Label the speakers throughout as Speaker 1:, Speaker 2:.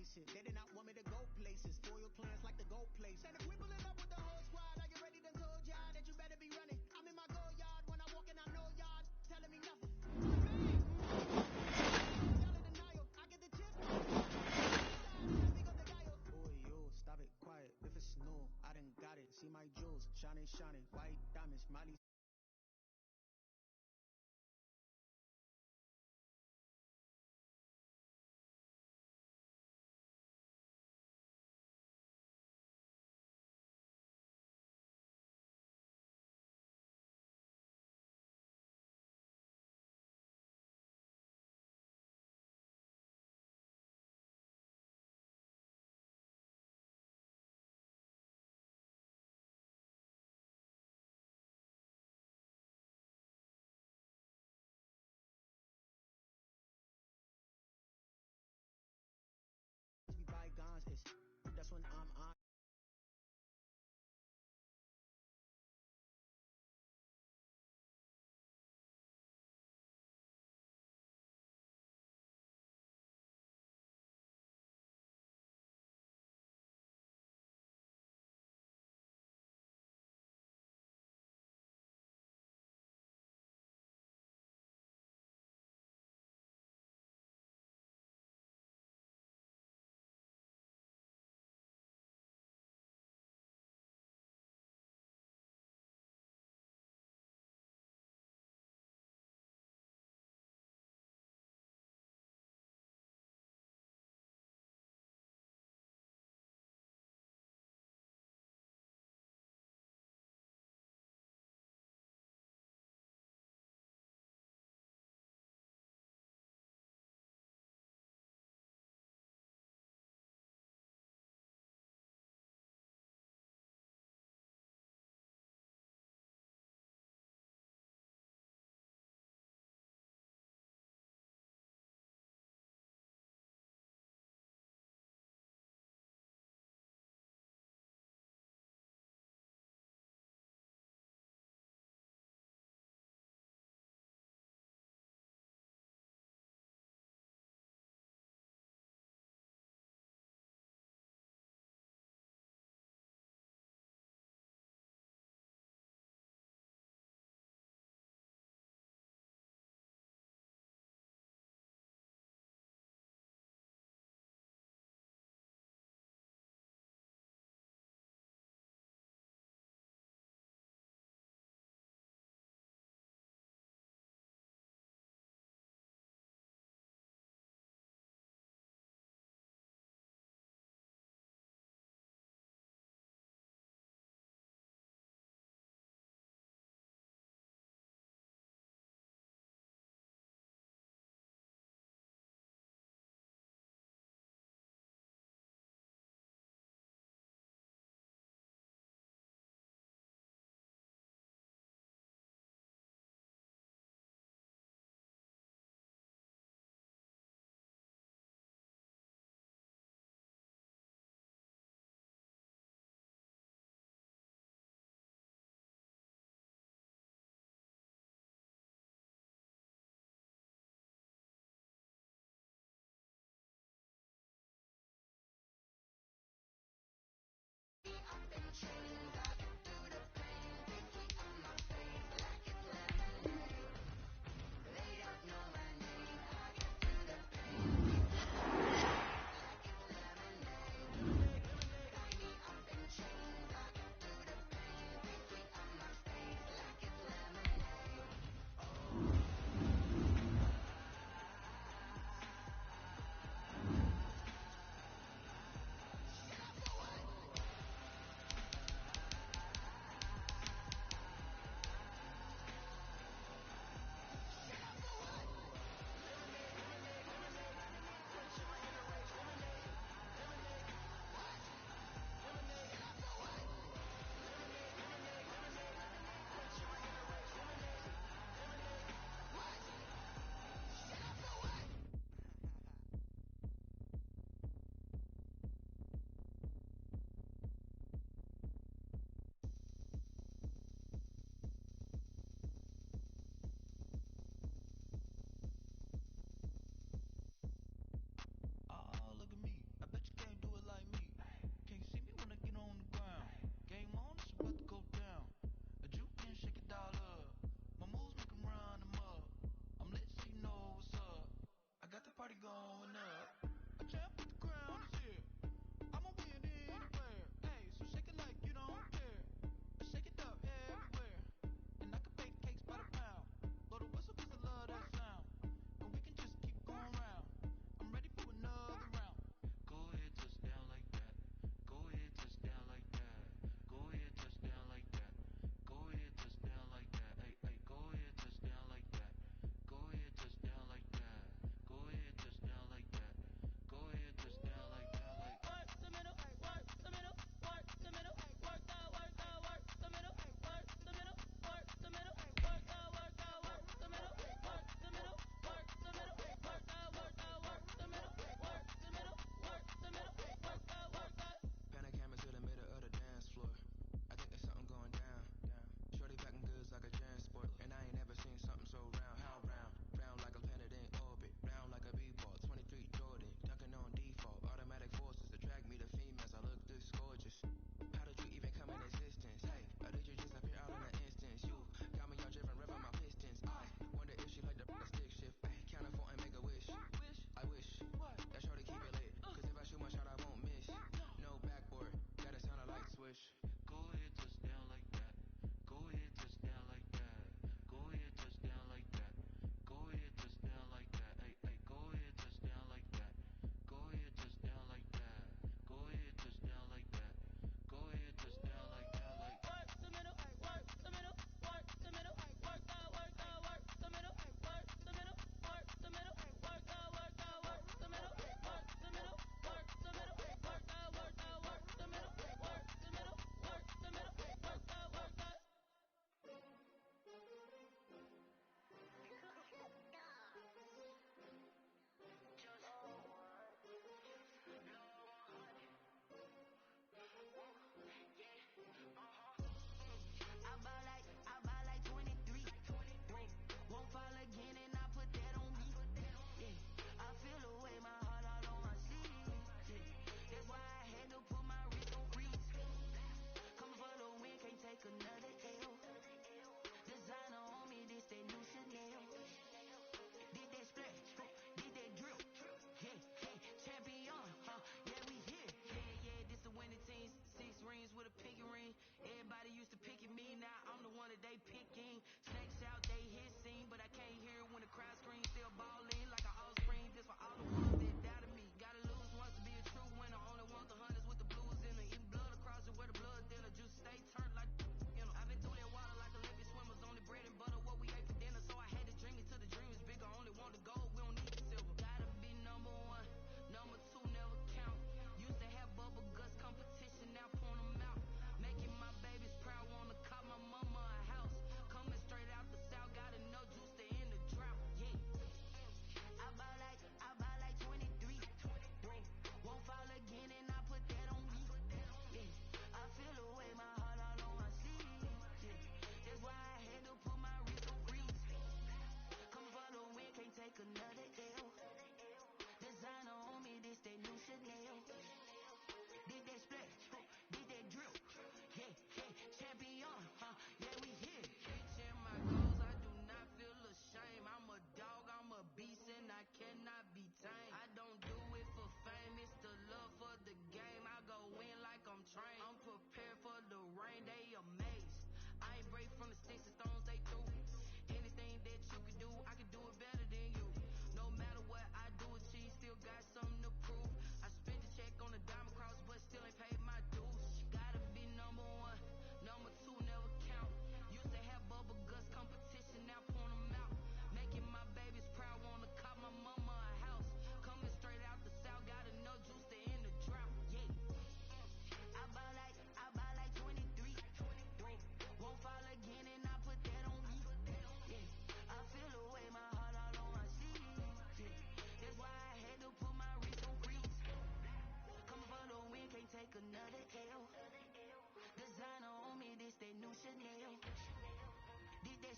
Speaker 1: complacent. They did not want me to go places. Loyal clans like the gold place. And if we pulling up with the whole squad, are you ready? Done told y'all that you better be running. I'm in my go yard. When I walk in, I know y'all telling me nothing. Y'all in denial. I get the chip. Boy, yo, stop it, quiet. If it's snow, I done got it. See my jewels, shining, shining. White diamonds, Miley. Be bygones, that's when I'm on.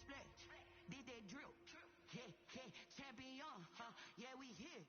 Speaker 1: Did that drill. Yeah, yeah, champion, huh? Yeah, we here.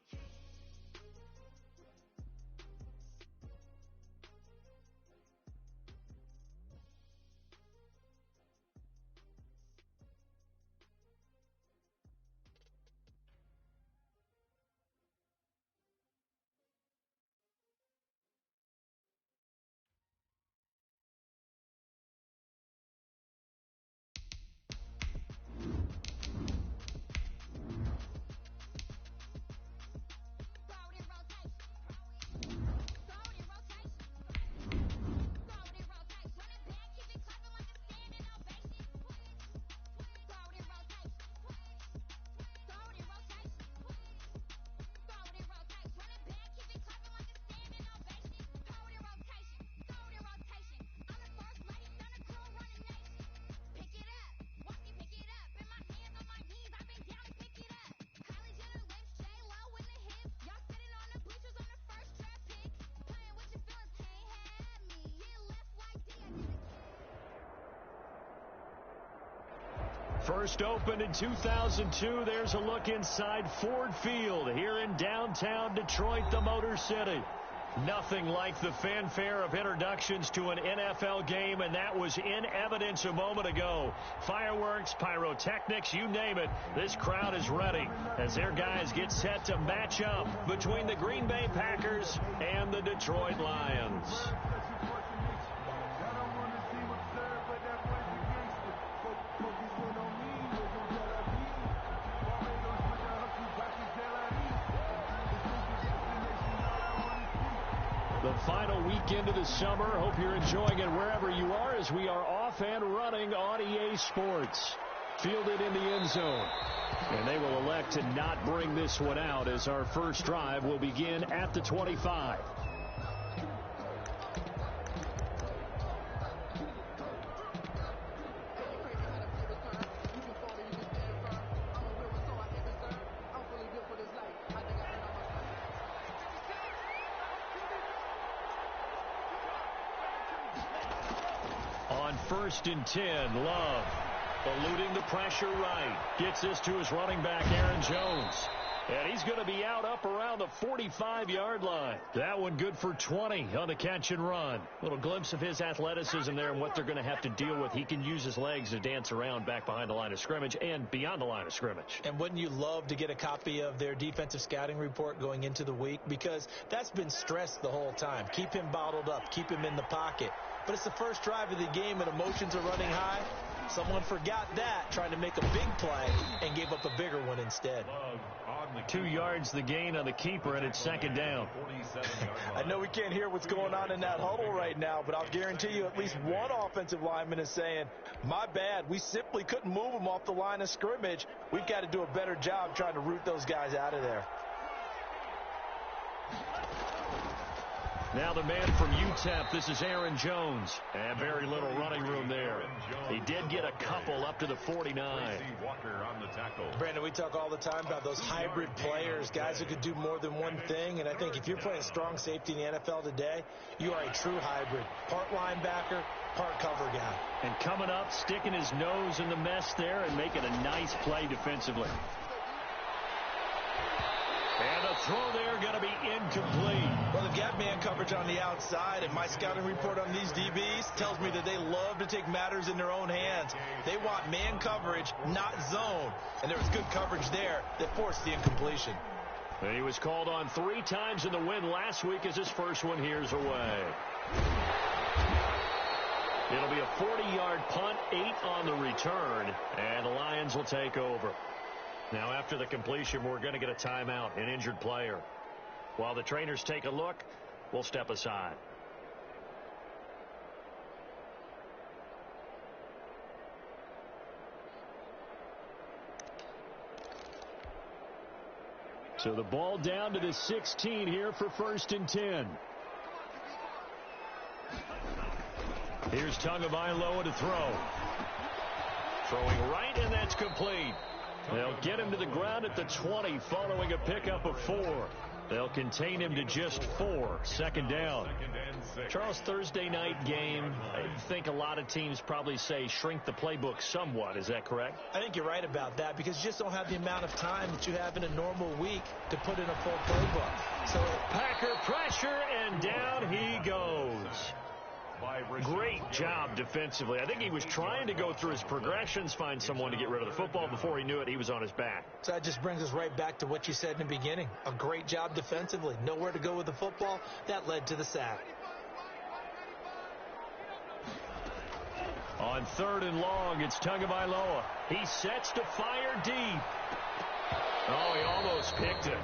Speaker 2: First opened in 2002, there's a look inside Ford Field here in downtown Detroit, the Motor City. Nothing like the fanfare of introductions to an NFL game, and that was in evidence a moment ago. Fireworks, pyrotechnics, you name it. This crowd is ready as their guys get set to match up between the Green Bay Packers and the Detroit Lions. The final weekend of the summer. Hope you're enjoying it wherever you are as we are off and running on EA Sports. Fielded in the end zone. And they will elect to not bring this one out as our first drive will begin at the 25. On 1st and 10, Love eluding the pressure right. Gets this to his running back, Aaron Jones. And he's going to be out up around the 45-yard line. That one good for 20 on the catch and run. Little glimpse of his athleticism there and what they're going to have to deal with. He can use his legs to dance around back behind the line of scrimmage and beyond the line of scrimmage.
Speaker 3: And wouldn't you love to get a copy of their defensive scouting report going into the week? Because that's been stressed the whole time. Keep him bottled up. Keep him in the pocket. But it's the first drive of the game and emotions are running high. Someone forgot that, trying to make a big play, and gave up a bigger one instead.
Speaker 2: 2 yards the gain on the keeper, and it's second down.
Speaker 3: I know we can't hear what's going on in that huddle right now, but I'll guarantee you at least one offensive lineman is saying, my bad, we simply couldn't move them off the line of scrimmage. We've got to do a better job trying to root those guys out of there.
Speaker 2: Now the man from UTEP, this is Aaron Jones. And very little running room there. He did get a couple up to the 49.
Speaker 3: Brandon, we talk all the time about those hybrid players, guys who could do more than one thing. And I think if you're playing strong safety in the NFL today, you are a true hybrid. Part linebacker, part cover guy.
Speaker 2: And coming up, sticking his nose in the mess there and making a nice play defensively. And the throw there going to be incomplete.
Speaker 3: Well, they've got man coverage on the outside, and my scouting report on these DBs tells me that they love to take matters in their own hands. They want man coverage, not zone. And there was good coverage there that forced the incompletion.
Speaker 2: And he was called on 3 times in the win last week as his first one here's away. It'll be a 40-yard punt, 8 on the return, and the Lions will take over. Now, after the completion, we're going to get a timeout, an injured player. While the trainers take a look, we'll step aside. So the ball down to the 16 here for 1st and 10. Here's Tagovailoa to throw. Throwing right, and that's complete. They'll get him to the ground at the 20 following a pickup of 4. They'll contain him to just 4. Second down. Charles, Thursday night game, I think a lot of teams probably say shrink the playbook somewhat. Is that correct?
Speaker 3: I think you're right about that because you just don't have the amount of time that you have in a normal week to put in a full playbook. So
Speaker 2: Packer pressure, and down he goes. Great job defensively. I think he was trying to go through his progressions, find someone to get rid of the football. Before he knew it, he was on his back.
Speaker 3: So that just brings us right back to what you said in the beginning. A great job defensively. Nowhere to go with the football. That led to the sack.
Speaker 2: On 3rd and long, it's Tagovailoa. He sets to fire deep. Oh, he almost picked it.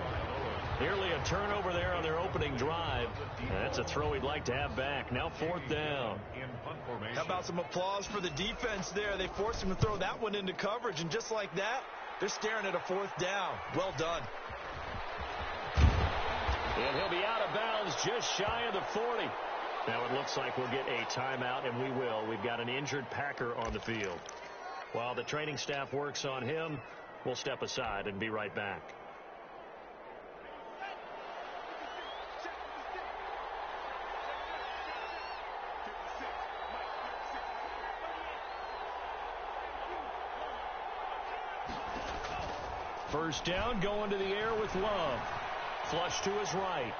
Speaker 2: Nearly a turnover there on their opening drive. That's a throw he'd like to have back. Now 4th down.
Speaker 3: How about some applause for the defense there? They forced him to throw that one into coverage, and just like that, they're staring at a 4th down. Well done.
Speaker 2: And he'll be out of bounds just shy of the 40. Now it looks like we'll get a timeout, and we will. We've got an injured Packer on the field. While the training staff works on him, we'll step aside and be right back. First down, going to the air with Love. Flush to his right.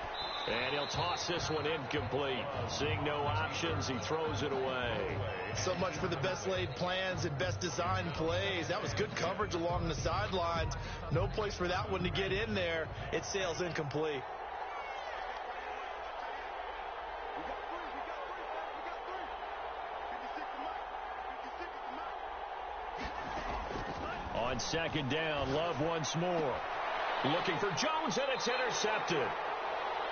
Speaker 2: And he'll toss this one incomplete. Seeing no options, he throws it away.
Speaker 3: So much for the best laid plans and best designed plays. That was good coverage along the sidelines. No place for that one to get in there. It sails incomplete.
Speaker 2: On 2nd down, Love once more. Looking for Jones, and it's intercepted.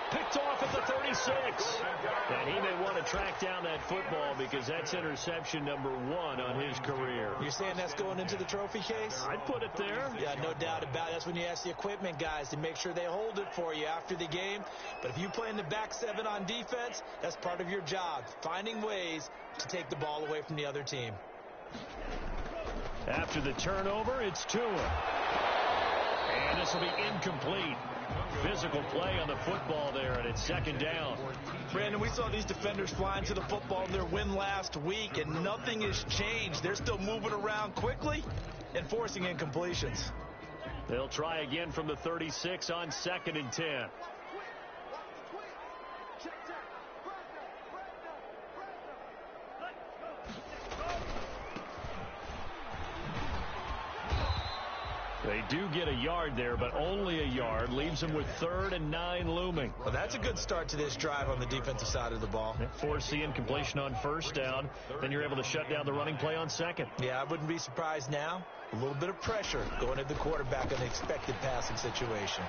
Speaker 2: Picked off at the 36. And he may want to track down that football because that's interception number 1 on his career.
Speaker 3: You're saying that's going into the trophy case?
Speaker 2: I'd put it there.
Speaker 3: Yeah, no doubt about it. That's when you ask the equipment guys to make sure they hold it for you after the game. But if you play in the back 7 on defense, that's part of your job, finding ways to take the ball away from the other team.
Speaker 2: After the turnover, it's Tua. And this will be incomplete. Physical play on the football there, and it's 2nd down.
Speaker 3: Brandon, we saw these defenders flying to the football in their win last week, and nothing has changed. They're still moving around quickly and forcing incompletions.
Speaker 2: They'll try again from the 36 on 2nd and 10. They do get a yard there, but only a yard. Leaves them with 3rd and 9 looming.
Speaker 3: Well, that's a good start to this drive on the defensive side of the ball.
Speaker 2: Force the incompletion on 1st down. Then you're able to shut down the running play on 2nd.
Speaker 3: Yeah, I wouldn't be surprised now. A little bit of pressure going at the quarterback in an expected passing situation.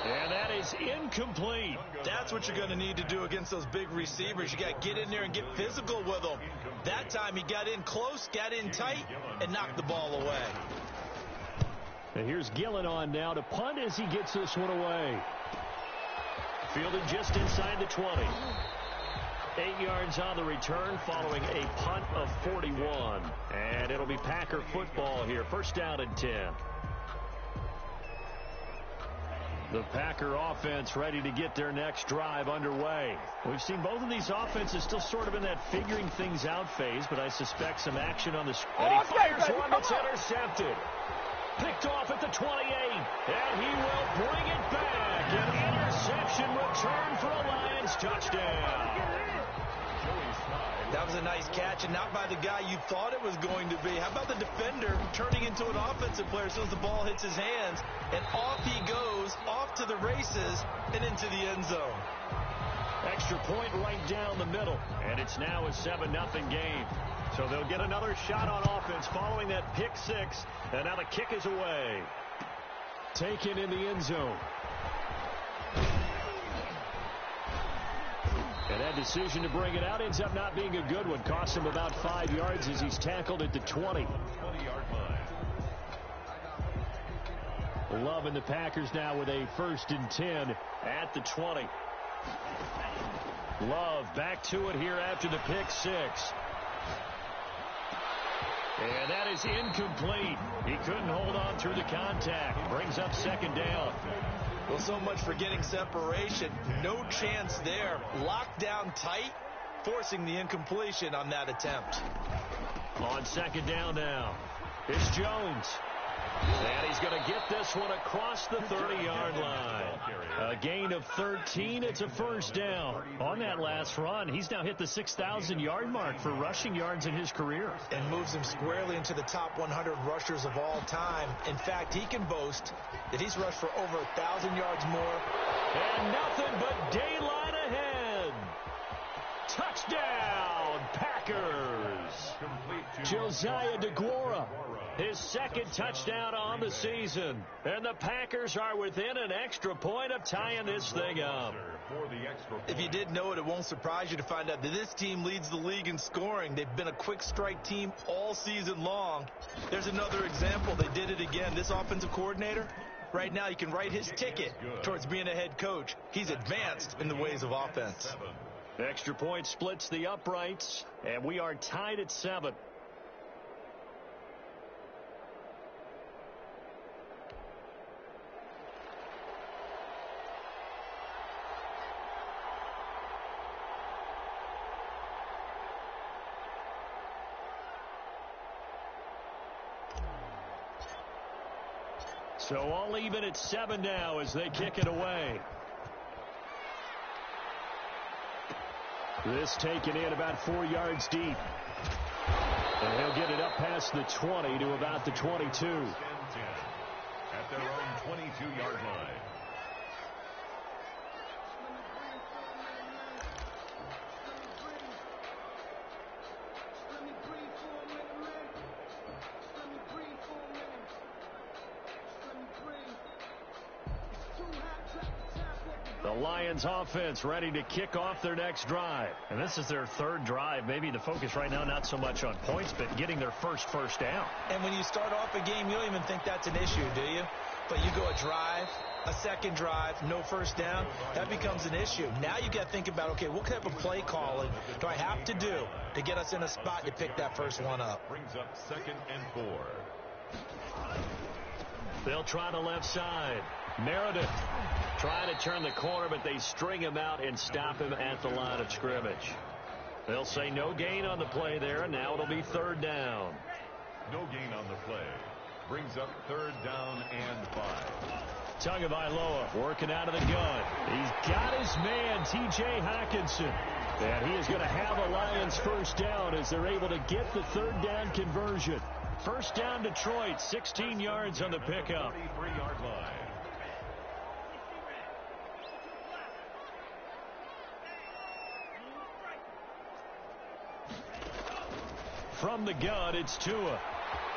Speaker 2: And that is incomplete.
Speaker 3: That's what you're going to need to do against those big receivers. You got to get in there and get physical with them. That time he got in close, got in tight, and knocked the ball away.
Speaker 2: And here's Gillen on now to punt as he gets this one away. Fielded just inside the 20. 8 yards on the return following a punt of 41. And it'll be Packer football here. 1st down and 10. The Packer offense ready to get their next drive underway. We've seen both of these offenses still sort of in that figuring things out phase, but I suspect some action on the and he fires one that's intercepted. Picked off at the 28, and he will bring it back. An interception return for a Lions touchdown.
Speaker 3: That was a nice catch, and not by the guy you thought it was going to be. How about the defender turning into an offensive player as soon as the ball hits his hands, and off he goes, off to the races, and into the end zone.
Speaker 2: Extra point right down the middle, and it's now a 7-0 game. So they'll get another shot on offense following that pick 6, and now the kick is away. Taken in the end zone. And that decision to bring it out ends up not being a good one. Costs him about 5 yards as he's tackled at the 20. Love and the Packers now with a 1st and 10 at the 20. Love back to it here after the pick 6. And that is incomplete. He couldn't hold on through the contact. Brings up 2nd down.
Speaker 3: Well, so much for getting separation. No chance there. Locked down tight, forcing the incompletion on that attempt.
Speaker 2: On second down now, it's Jones. And he's going to get this one across the 30-yard line. A gain of 13. It's a first down. On that last run, he's now hit the 6,000-yard mark for rushing yards in his career.
Speaker 3: And moves him squarely into the top 100 rushers of all time. In fact, he can boast that he's rushed for over 1,000 yards more.
Speaker 2: And nothing but daylight ahead. Touchdown, Packers. Josiah DeGuara, his second touchdown on the season. And the Packers are within an extra point of tying this thing up.
Speaker 3: If you didn't know it, it won't surprise you to find out that this team leads the league in scoring. They've been a quick strike team all season long. There's another example. They did it again. This offensive coordinator, right now, you can write his ticket towards being a head coach. He's advanced in the ways of offense.
Speaker 2: Extra point splits the uprights, and we are tied at 7. So all even at 7 now as they kick it away. This taken in about 4 yards deep. And he'll get it up past the 20 to about the 22.
Speaker 4: At their own 22-yard line.
Speaker 2: The Lions offense ready to kick off their next drive. And this is their third drive. Maybe the focus right now not so much on points, but getting their first down.
Speaker 3: And when you start off a game, you don't even think that's an issue, do you? But you go a drive, a second drive, no first down, that becomes an issue. Now you got to think about, okay, what type of play calling do I have to do to get us in a spot to pick that first one up?
Speaker 4: Brings up 2nd and 4.
Speaker 2: They'll try the left side. Meredith trying to turn the corner, but they string him out and stop him at the line of scrimmage. They'll say no gain on the play there, and now it'll be 3rd down.
Speaker 4: No gain on the play. Brings up 3rd down and 5.
Speaker 2: Tagovailoa working out of the gun. He's got his man, T.J. Hockenson. And he is going to have a Lions first down as they're able to get the 3rd down conversion. First down Detroit, 16 yards on the pickup.
Speaker 4: 43-yard line.
Speaker 2: From the gun, it's Tua.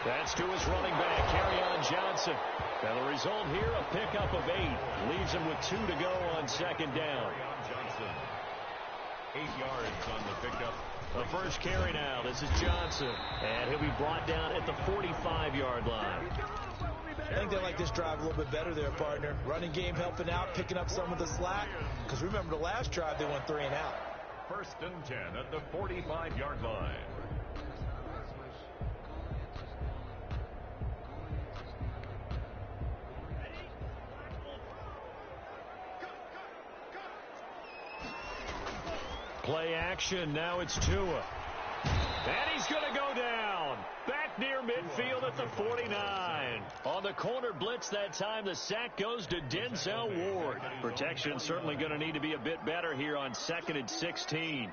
Speaker 2: That's Tua's running back, Kerryon Johnson. And the result here, a pickup of 8. Leaves him with 2 to go on 2nd down.
Speaker 4: Kerryon Johnson. 8 yards on the pickup.
Speaker 2: The first carry now. This is Johnson. And he'll be brought down at the 45-yard line.
Speaker 3: I think they like this drive a little bit better there, partner. Running game helping out, picking up some of the slack. Because remember, the last drive, they went 3 and out.
Speaker 4: 1st and 10 at the 45-yard line.
Speaker 2: Play action. Now it's Tua. And he's going to go down. Back near midfield at the 49. On the corner blitz that time, the sack goes to Denzel Ward. Protection certainly going to need to be a bit better here on 2nd and 16.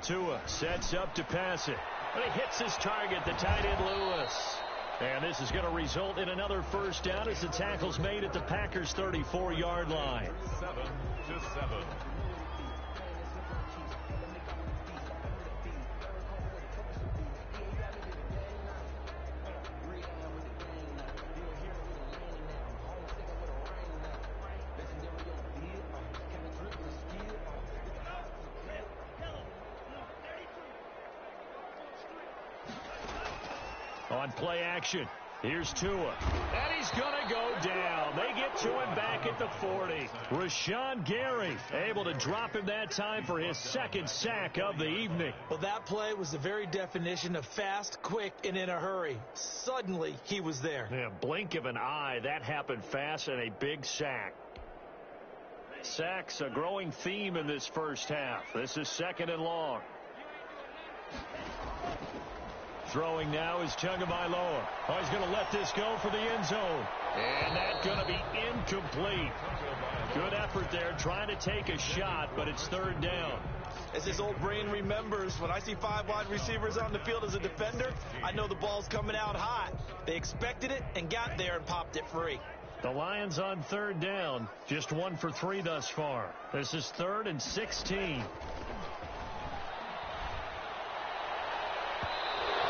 Speaker 2: Tua sets up to pass it. But he hits his target, the tight end Lewis. And this is going to result in another first down as the tackle's made at the Packers' 34-yard line.
Speaker 4: 7-7.
Speaker 2: On play action, here's Tua. And he's going to go down. They get to him back at the 40. Rashawn Gary able to drop him that time for his second sack of the evening.
Speaker 3: Well, that play was the very definition of fast, quick, and in a hurry. Suddenly, he was there.
Speaker 2: Yeah, blink of an eye, that happened fast, and a big sack. Sacks a growing theme in this first half. This is 2nd and long. Throwing now is Tagovailoa. Oh, he's going to let this go for the end zone. And that's going to be incomplete. Good effort there, trying to take a shot, but it's 3rd down.
Speaker 3: As his old brain remembers, when I see 5 wide receivers on the field as a defender, I know the ball's coming out hot. They expected it and got there and popped it free.
Speaker 2: The Lions on 3rd down, just 1 for 3 thus far. This is 3rd and 16.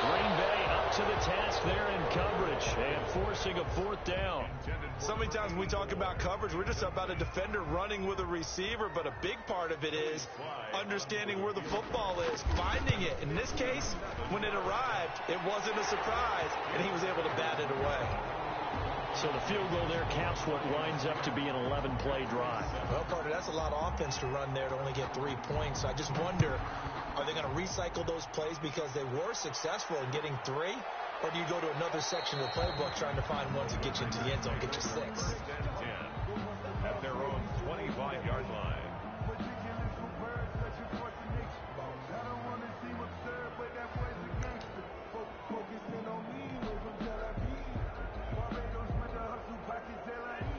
Speaker 2: Green Bay up to the task there in coverage and forcing a 4th down.
Speaker 3: So many times when we talk about coverage, we're just about a defender running with a receiver, but a big part of it is understanding where the football is, finding it. In this case, when it arrived, it wasn't a surprise, and he was able to bat it away.
Speaker 2: So the field goal there caps what winds up to be an 11-play drive.
Speaker 3: Well, Carter, that's a lot of offense to run there to only get 3 points. I just wonder, are they going to recycle those plays because they were successful in getting 3? Or do you go to another section of the playbook trying to find one to get you into the end zone, get you 6?
Speaker 4: At their own 25-yard line.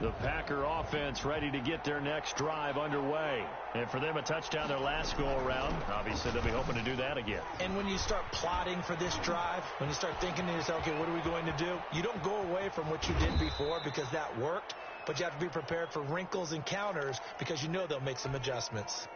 Speaker 2: The Packer offense ready to get their next drive underway. And for them, a touchdown their last go-around. Obviously, they'll be hoping to do that again.
Speaker 3: And when you start plotting for this drive, when you start thinking to yourself, okay, what are we going to do? You don't go away from what you did before because that worked, but you have to be prepared for wrinkles and counters because you know they'll make some adjustments.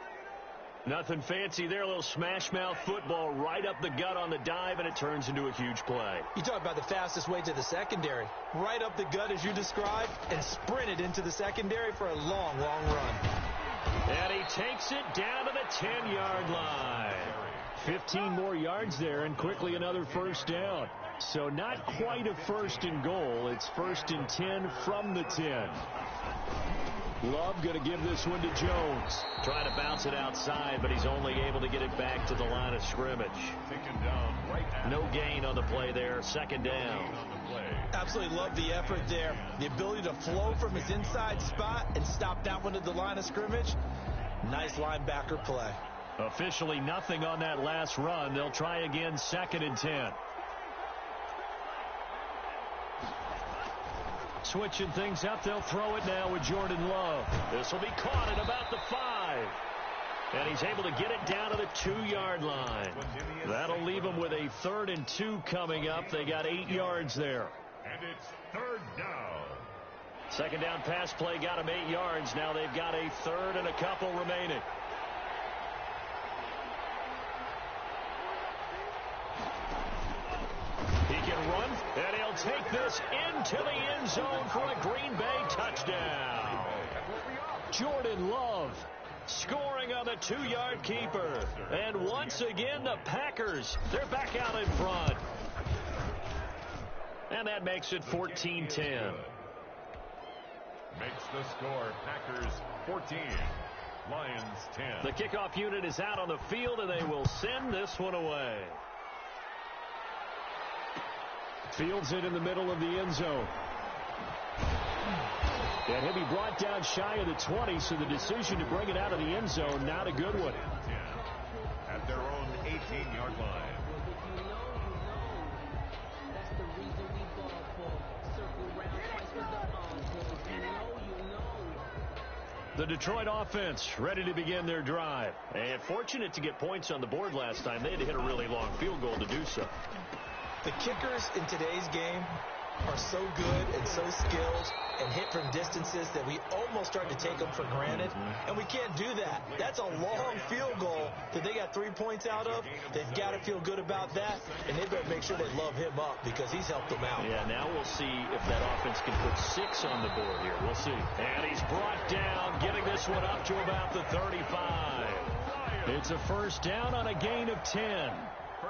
Speaker 2: Nothing fancy there. A little smash-mouth football right up the gut on the dive, and it turns into a huge play.
Speaker 3: You talk about the fastest way to the secondary. Right up the gut, as you described, and sprinted into the secondary for a long, long run.
Speaker 2: And he takes it down to the 10-yard line. 15 more yards there, and quickly another 1st down. So not quite a 1st and goal. It's 1st and 10 from the 10. Love going to give this one to Jones. Trying to bounce it outside, but he's only able to get it back to the line of scrimmage. No gain on the play there. 2nd down.
Speaker 3: Absolutely love the effort there. The ability to flow from his inside spot and stop that one at the line of scrimmage. Nice linebacker play.
Speaker 2: Officially nothing on that last run. They'll try again 2nd and 10. Switching things up, they'll throw it now with Jordan Love. This will be caught at about the 5. And he's able to get it down to the 2-yard line. That'll leave him with a 3rd and 2 coming up. They got 8 yards there.
Speaker 4: And it's 3rd down.
Speaker 2: 2nd down pass play got him 8 yards. Now they've got a 3rd and a couple remaining. He can run, and he'll take this into the end zone for a Green Bay touchdown. Jordan Love scoring on the 2-yard keeper. And once again, the Packers, they're back out in front. And that makes it 14-10.
Speaker 4: Makes the score Packers 14, Lions 10.
Speaker 2: The kickoff unit is out on the field, and they will send this one away. Fields it in the middle of the end zone. And he'll be brought down shy of the 20, so the decision to bring it out of the end zone, not a good one.
Speaker 4: At their own 18-yard line.
Speaker 2: The Detroit offense ready to begin their drive. And fortunate to get points on the board last time. They had to hit a really long field goal to do so.
Speaker 3: The kickers in today's game are so good and so skilled and hit from distances that we almost start to take them for granted. And we can't do that. That's a long field goal that they got 3 points out of. They've got to feel good about that, and they better make sure they love him up because he's helped them out.
Speaker 2: Yeah, now we'll see if that offense can put 6 on the board here. We'll see. And he's brought down, getting this one up to about the 35. It's a 1st down on a gain of 10.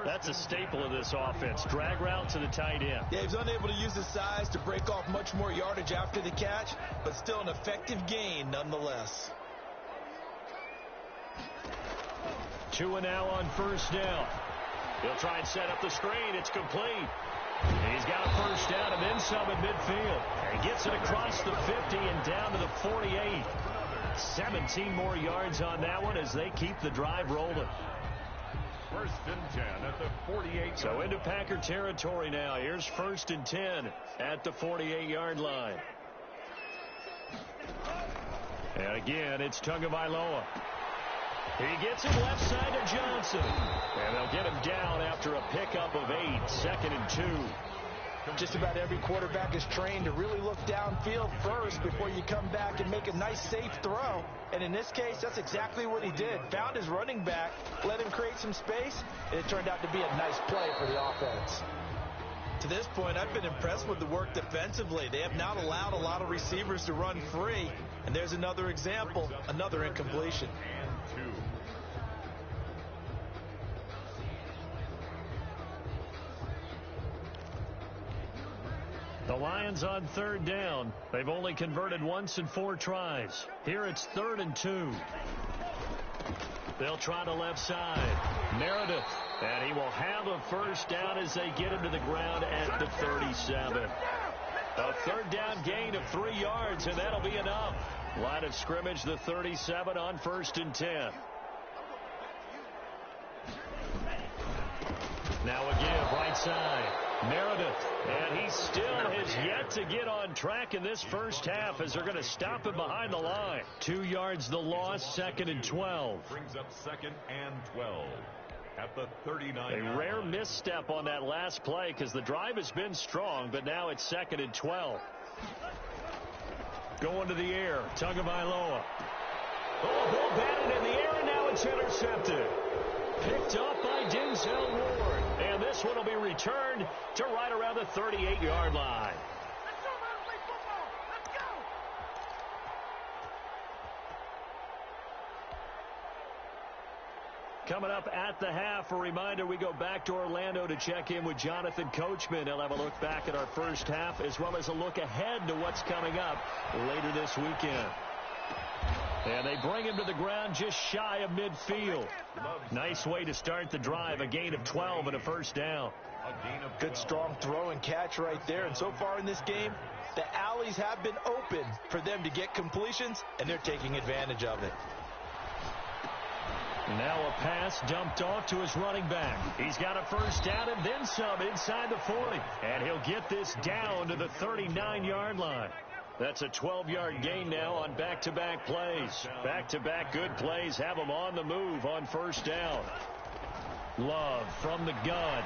Speaker 2: That's a staple of this offense. Drag route to the tight end.
Speaker 3: Yeah, he's unable to use his size to break off much more yardage after the catch, but still an effective gain nonetheless.
Speaker 2: 2 now on first down. He'll try and set up the screen. It's complete. He's got a first down and then some at midfield. And he gets it across the 50 and down to the 48. 17 more yards on that one as they keep the drive rolling.
Speaker 4: First and 10 at the 48.
Speaker 2: So into Packer territory now. Here's first and 10 at the 48-yard line. And again, it's Tagovailoa. He gets it left side to Johnson. And they'll get him down after a pickup of 8. 2nd and 2.
Speaker 3: Just about every quarterback is trained to really look downfield first before you come back and make a nice, safe throw. And in this case, that's exactly what he did. Found his running back, let him create some space, and it turned out to be a nice play for the offense. To this point, I've been impressed with the work defensively. They have not allowed a lot of receivers to run free. And there's another example, another incompletion.
Speaker 2: The Lions on 3rd down. They've only converted once in 4 tries. Here it's 3rd and 2. They'll try the left side. Meredith. And he will have a first down as they get him to the ground at the 37. A 3rd down gain of 3 yards, and that'll be enough. Line of scrimmage, the 37 on 1st and 10. Now again, right side. Meredith, and he still has yet to get on track in this first half as they're going to stop him behind the line. 2 yards the loss, 2nd and 12.
Speaker 4: Brings up 2nd and 12 at the 39.
Speaker 2: A rare misstep on that last play because the drive has been strong, but now it's 2nd and 12. Going to the air, Tagovailoa. Oh, ball batted in the air, and now it's intercepted. Picked up by Denzel Ward. And this one will be returned to right around the 38-yard line.
Speaker 1: Let's go, man. Play football. Let's go.
Speaker 2: Coming up at the half, a reminder, we go back to Orlando to check in with Jonathan Coachman. He'll have a look back at our first half as well as a look ahead to what's coming up later this weekend. And they bring him to the ground just shy of midfield. Nice way to start the drive. A gain of 12 and a first down.
Speaker 3: Good strong throw and catch right there. And so far in this game, the alleys have been open for them to get completions, and they're taking advantage of it.
Speaker 2: Now a pass dumped off to his running back. He's got a first down and then some inside the 40. And he'll get this down to the 39-yard line. That's a 12-yard gain now on back-to-back plays. Back-to-back good plays have them on the move on first down. Love from the gun.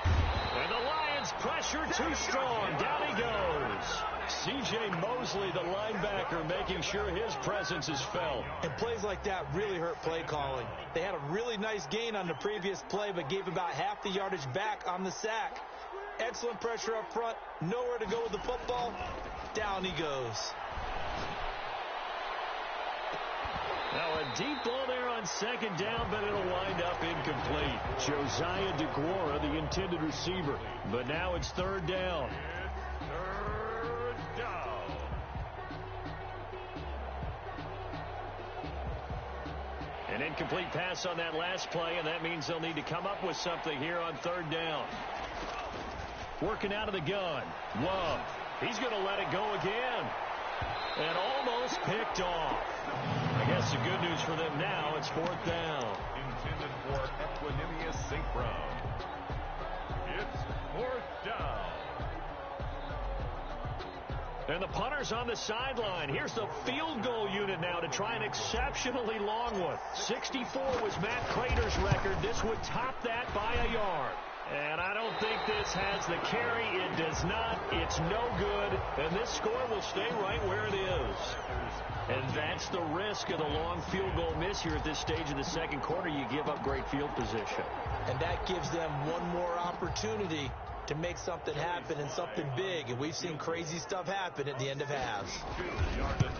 Speaker 2: And the Lions pressure too strong. Down he goes. C.J. Mosley, the linebacker, making sure his presence is felt.
Speaker 3: And plays like that really hurt play calling. They had a really nice gain on the previous play, but gave about half the yardage back on the sack. Excellent pressure up front. Nowhere to go with the football. Down he goes.
Speaker 2: Now a deep ball there on second down, but it'll wind up incomplete. Josiah DeGuara, the intended receiver. But now it's 3rd down.
Speaker 4: Third down.
Speaker 2: An incomplete pass on that last play, and that means they'll need to come up with something here on 3rd down. Working out of the gun. Love. He's going to let it go again. And almost picked off. I guess the good news for them now, it's 4th down.
Speaker 4: Intended for Equanimous St. Brown. It's 4th down.
Speaker 2: And the punter's on the sideline. Here's the field goal unit now to try an exceptionally long one. 64 was Matt Crater's record. This would top that by a yard. And I don't think this has the carry. It does not. It's no good. And this score will stay right where it is. And that's the risk of the long field goal miss here at this stage of the second quarter. You give up great field position.
Speaker 3: And that gives them one more opportunity to make something happen and something big. And we've seen crazy stuff happen at the end of halves.
Speaker 4: 2-yard attempt.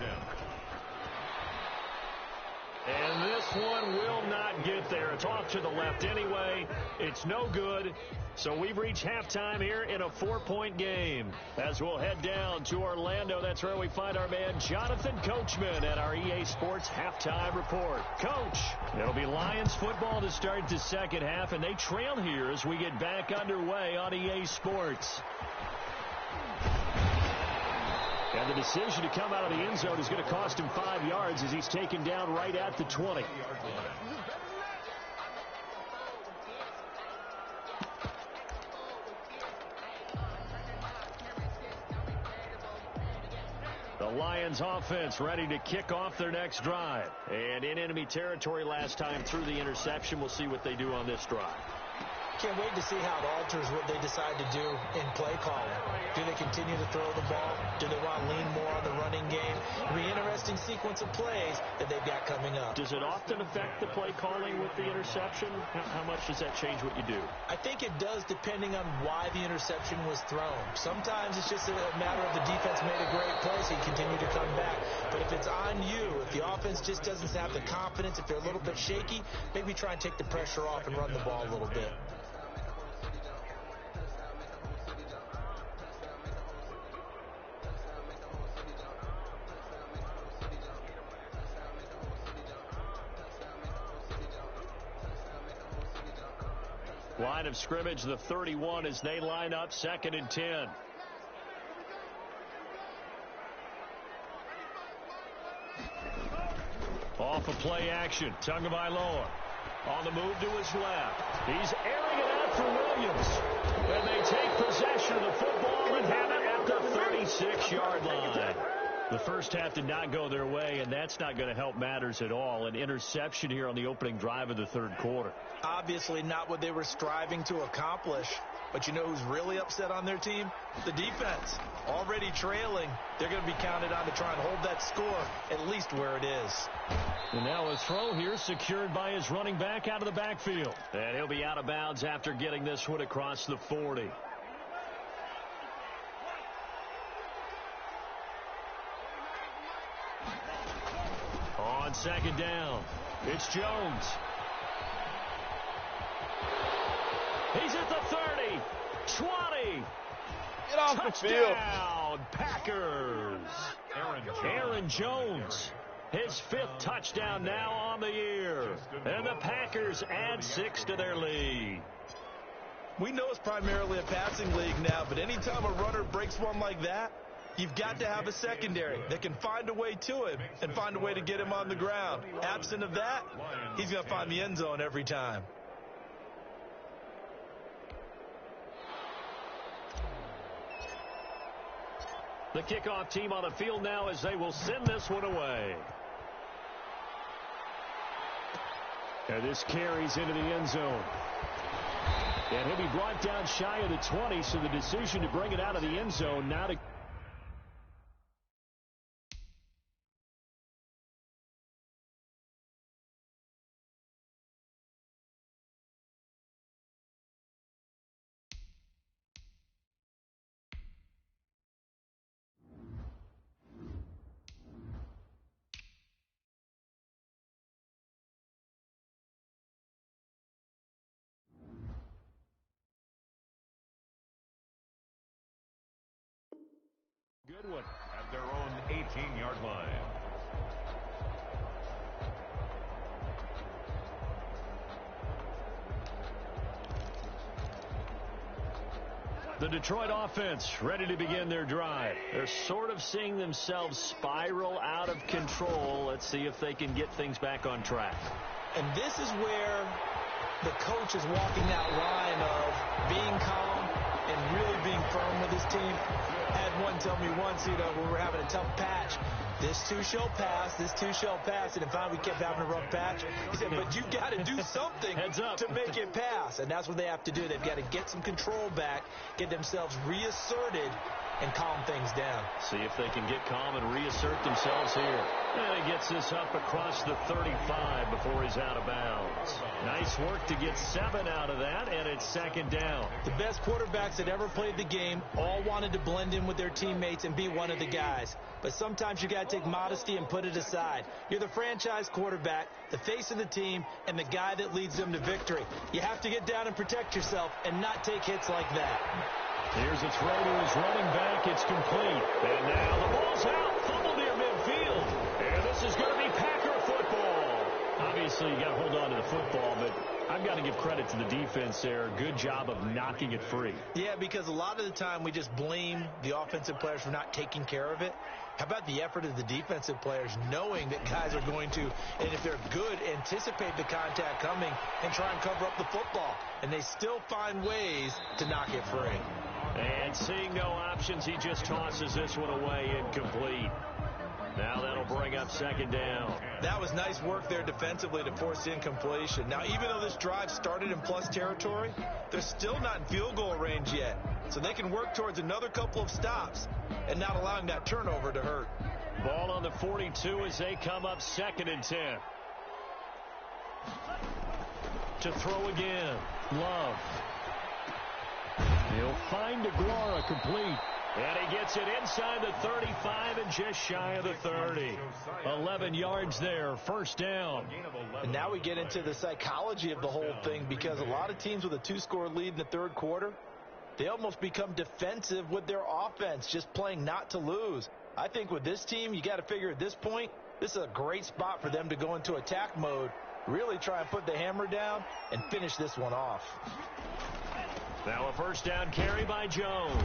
Speaker 2: And this one will not get there. it's off to the left anyway. It's no good. So we've reached halftime here in a 4-point game. As we'll head down to Orlando, that's where we find our man Jonathan Coachman at our EA Sports Halftime Report. Coach, it'll be Lions football to start the second half, and they trail here as we get back underway on EA Sports. And the decision to come out of the end zone is going to cost him 5 yards as he's taken down right at the 20. The Lions offense ready to kick off their next drive. And in enemy territory last time through the interception. We'll see what they do on this drive.
Speaker 3: Can't wait to see how it alters what they decide to do in play calling. Do they continue to throw the ball? Do they want to lean more on the running game? It'll be an interesting sequence of plays that they've got coming up.
Speaker 2: Does it often affect the play calling with the interception? How much does that change what you do?
Speaker 3: I think it does depending on why the interception was thrown. Sometimes it's just a matter of the defense made a great play, so you continue to come back. But if it's on you, if the offense just doesn't have the confidence, if they're a little bit shaky, maybe try and take the pressure off and run the ball a little bit.
Speaker 2: Line of scrimmage, the 31 as they line up, 2nd and 10. Off of play action, Tagovailoa on the move to his left. He's airing it out for Williams. And they take possession of the football and have it at the 36-yard line. The first half did not go their way, and that's not going to help matters at all. An interception here on the opening drive of the third quarter.
Speaker 3: Obviously not what they were striving to accomplish. But you know who's really upset on their team? The defense. Already trailing. They're going to be counted on to try and hold that score at least where it is.
Speaker 2: And now a throw here secured by his running back out of the backfield. And he'll be out of bounds after getting this one across the 40. On 2nd down, it's Jones. He's at the 30, 20.
Speaker 5: Get off the field.
Speaker 2: Touchdown, Packers. Aaron Jones, his 5th touchdown now on the year. And the Packers add 6 to their lead.
Speaker 3: We know it's primarily a passing league now, but anytime a runner breaks one like that, you've got to have a secondary that can find a way to him and find a way to get him on the ground. Absent of that, he's going to find the end zone every time.
Speaker 2: The kickoff team on the field now as they will send this one away. And this carries into the end zone. And he'll be brought down shy of the 20, so the decision to bring it out of the end zone now to...
Speaker 4: Good one at their own 18-yard line.
Speaker 2: The Detroit offense ready to begin their drive. They're sort of seeing themselves spiral out of control. Let's see if they can get things back on track.
Speaker 3: And this is where the coach is walking that line of being calm and really being firm with his team. Had one tell me once, when we were having a tough patch, this too shall pass, this too shall pass. And finally we kept having a rough patch. He said, but you've got to do something to make it pass. And that's what they have to do. They've got to get some control back, get themselves reasserted, and calm things down.
Speaker 2: See if they can get calm and reassert themselves here. And he gets this up across the 35 before he's out of bounds. Nice work to get 7 out of that, and it's second down.
Speaker 3: The best quarterbacks that ever played the game all wanted to blend in with their teammates and be one of the guys. But sometimes you got to take modesty and put it aside. You're the franchise quarterback, the face of the team, and the guy that leads them to victory. You have to get down and protect yourself and not take hits like that.
Speaker 2: Here's a throw to his running back. It's complete. And now the ball's out. Fumble near midfield. And this is going to be Packer football. Obviously, you got to hold on to the football, but I've got to give credit to the defense there. Good job of knocking it free.
Speaker 3: Yeah, because a lot of the time we just blame the offensive players for not taking care of it. How about the effort of the defensive players knowing that guys are going to, and if they're good, anticipate the contact coming and try and cover up the football. And they still find ways to knock it free.
Speaker 2: And seeing no options, he just tosses this one away, incomplete. Now that'll bring up second down.
Speaker 3: That was nice work there defensively to force incompletion. Now, even though this drive started in plus territory, they're still not in field goal range yet. So they can work towards another couple of stops and not allowing that turnover to hurt.
Speaker 2: Ball on the 42 as they come up 2nd and 10. To throw again. Love. He'll find Aguara complete. And he gets it inside the 35 and just shy of the 30. 11 yards there, first down.
Speaker 3: And now we get into the psychology of the whole thing, because a lot of teams with a 2-score lead in the third quarter, they almost become defensive with their offense, just playing not to lose. I think with this team, you got to figure at this point, this is a great spot for them to go into attack mode, really try and put the hammer down and finish this one off.
Speaker 2: Now a first down carry by Jones.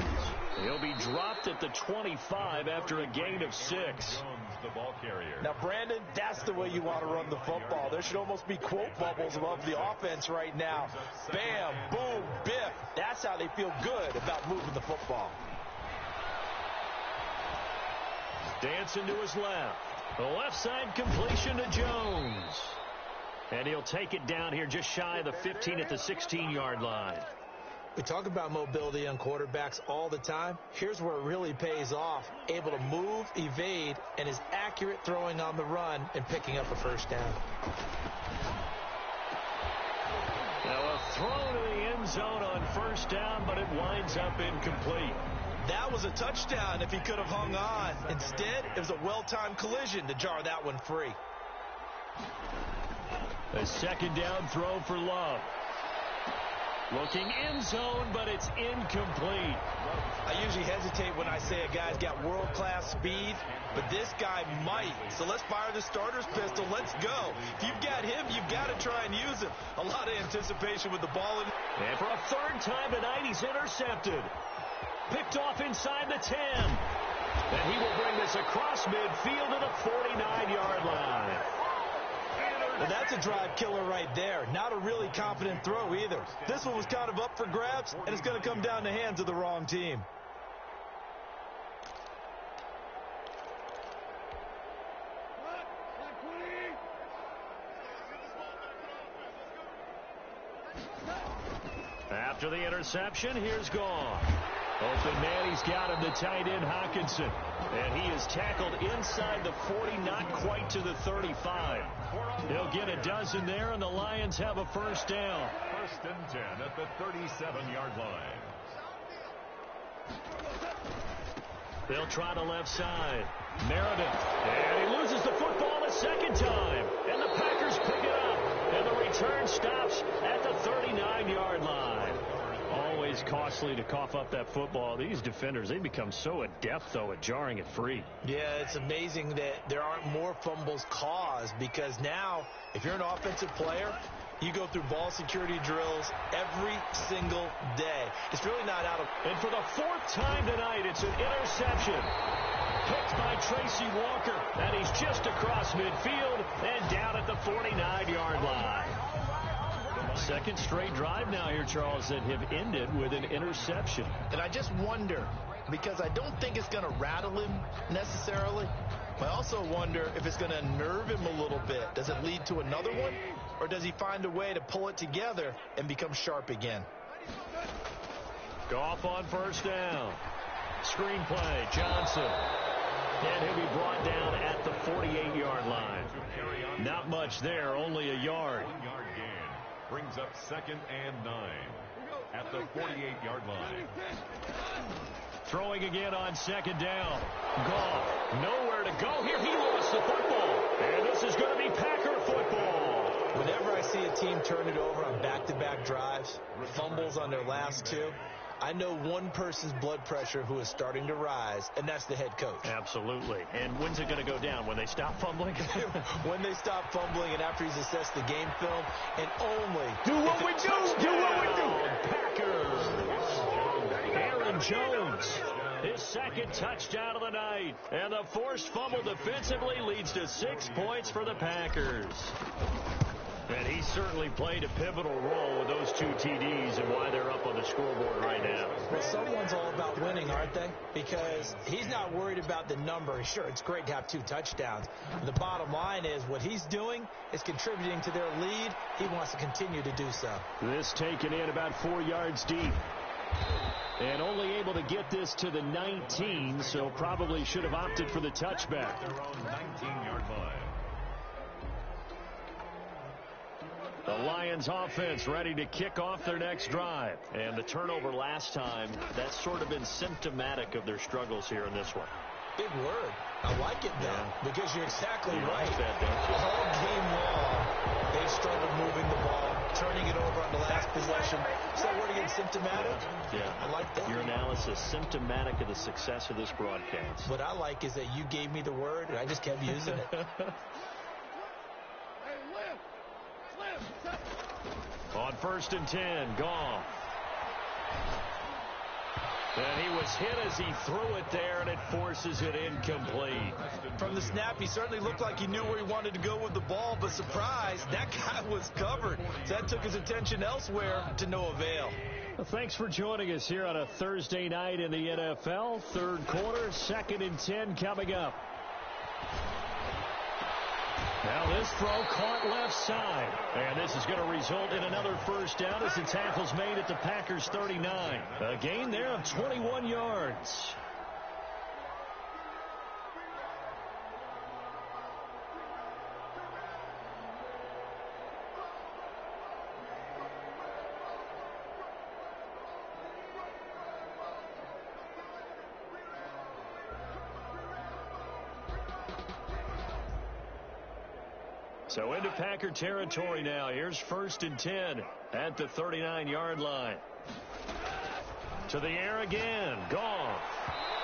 Speaker 2: He'll be dropped at the 25 after a gain of 6.
Speaker 4: Jones, the ball carrier.
Speaker 3: Now, Brandon, that's the way you want to run the football. There should almost be quote bubbles above the offense right now. Bam, boom, biff. That's how they feel good about moving the football.
Speaker 2: Dancing to his left. The left side completion to Jones. And he'll take it down here just shy of the 15 at the 16-yard line.
Speaker 3: We talk about mobility on quarterbacks all the time. Here's where it really pays off. Able to move, evade, and is accurate throwing on the run and picking up a first down.
Speaker 2: Now a throw to the end zone on first down, but it winds up incomplete.
Speaker 3: That was a touchdown if he could have hung on. Instead, it was a well-timed collision to jar that one free.
Speaker 2: A second down throw for Love. Looking end zone, but it's incomplete.
Speaker 3: I usually hesitate when I say a guy's got world-class speed, but this guy might. So let's fire the starter's pistol. Let's go. If you've got him, you've got to try and use him. A lot of anticipation with the ball.
Speaker 2: And for a third time tonight, he's intercepted. Picked off inside the 10. And he will bring this across midfield to the 49-yard line.
Speaker 3: Well, that's a drive killer right there. Not a really confident throw either. This one was kind of up for grabs, and it's going to come down the hands of the wrong team.
Speaker 2: After the interception, here's Gone. Open man, he's got him, the tight end Hawkinson. And he is tackled inside the 40, not quite to the 35. He'll get a dozen there, and the Lions have a first down.
Speaker 4: 1st and 10 at the 37-yard line.
Speaker 2: They'll try the left side. Meredith. And he loses the football a second time. And the Packers pick it up. And the return stops at the 39-yard line. Always costly to cough up that football. These defenders, they become so adept, though, at jarring it free.
Speaker 3: Yeah, it's amazing that there aren't more fumbles caused, because now, if you're an offensive player, you go through ball security drills every single day. It's really not out of...
Speaker 2: And for the 4th time tonight, it's an interception. Picked by Tracy Walker. And he's just across midfield and down at the 49-yard line. Second straight drive now here, Charles, that have ended with an interception.
Speaker 3: And I just wonder, because I don't think it's going to rattle him necessarily, but I also wonder if it's going to unnerve him a little bit. Does it lead to another one, or does he find a way to pull it together and become sharp again?
Speaker 2: Goff on first down. Screenplay, Johnson. And he'll be brought down at the 48-yard line. Not much there, only a yard.
Speaker 4: 1-yard gain brings up 2nd and 9 at the 48-yard line.
Speaker 2: Throwing again on 2nd down. Goff, nowhere to go here. He lost the football. And this is going to be Packer football.
Speaker 3: Whenever I see a team turn it over on back-to-back drives, fumbles on their last two, I know one person's blood pressure who is starting to rise, and that's the head coach.
Speaker 2: Absolutely. And when's it going to go down? When they stop fumbling?
Speaker 3: When they stop fumbling and after he's assessed the game film, and only
Speaker 2: do what we do. Do what we do. Packers. Aaron Jones. His 2nd touchdown of the night. And the forced fumble defensively leads to 6 points for the Packers. And he certainly played a pivotal role with those 2 TDs and why they're up on the scoreboard right now.
Speaker 3: Well, someone's all about winning, aren't they? Because he's not worried about the number. Sure, it's great to have 2 touchdowns. The bottom line is what he's doing is contributing to their lead. He wants to continue to do so.
Speaker 2: This taken in about 4 yards deep. And only able to get this to the 19, so probably should have opted for the touchback.
Speaker 4: Their own 19-yard line.
Speaker 2: The Lions offense ready to kick off their next drive. And the turnover last time, that's sort of been symptomatic of their struggles here in this one.
Speaker 3: Big word. I like it, though, because you're exactly right.
Speaker 2: That, don't you?
Speaker 3: All game long, they've struggled moving the ball, turning it over on the last possession. Is that word again, symptomatic?
Speaker 2: Yeah.
Speaker 3: I like that.
Speaker 2: Your analysis, symptomatic of the success of this broadcast.
Speaker 3: What I like is that you gave me the word, and I just kept using it.
Speaker 2: On 1st and 10, Goff. And he was hit as he threw it there, and it forces it incomplete.
Speaker 3: From the snap, he certainly looked like he knew where he wanted to go with the ball, but surprise, that guy was covered. So that took his attention elsewhere to no avail.
Speaker 2: Well, thanks for joining us here on a Thursday night in the NFL. 3rd quarter, 2nd and 10 coming up. Now this throw caught left side. And this is going to result in another first down as the tackle's made at the Packers 39. A gain there of 21 yards. So into Packer territory now. Here's 1st and 10 at the 39-yard line. To the air again. Goff.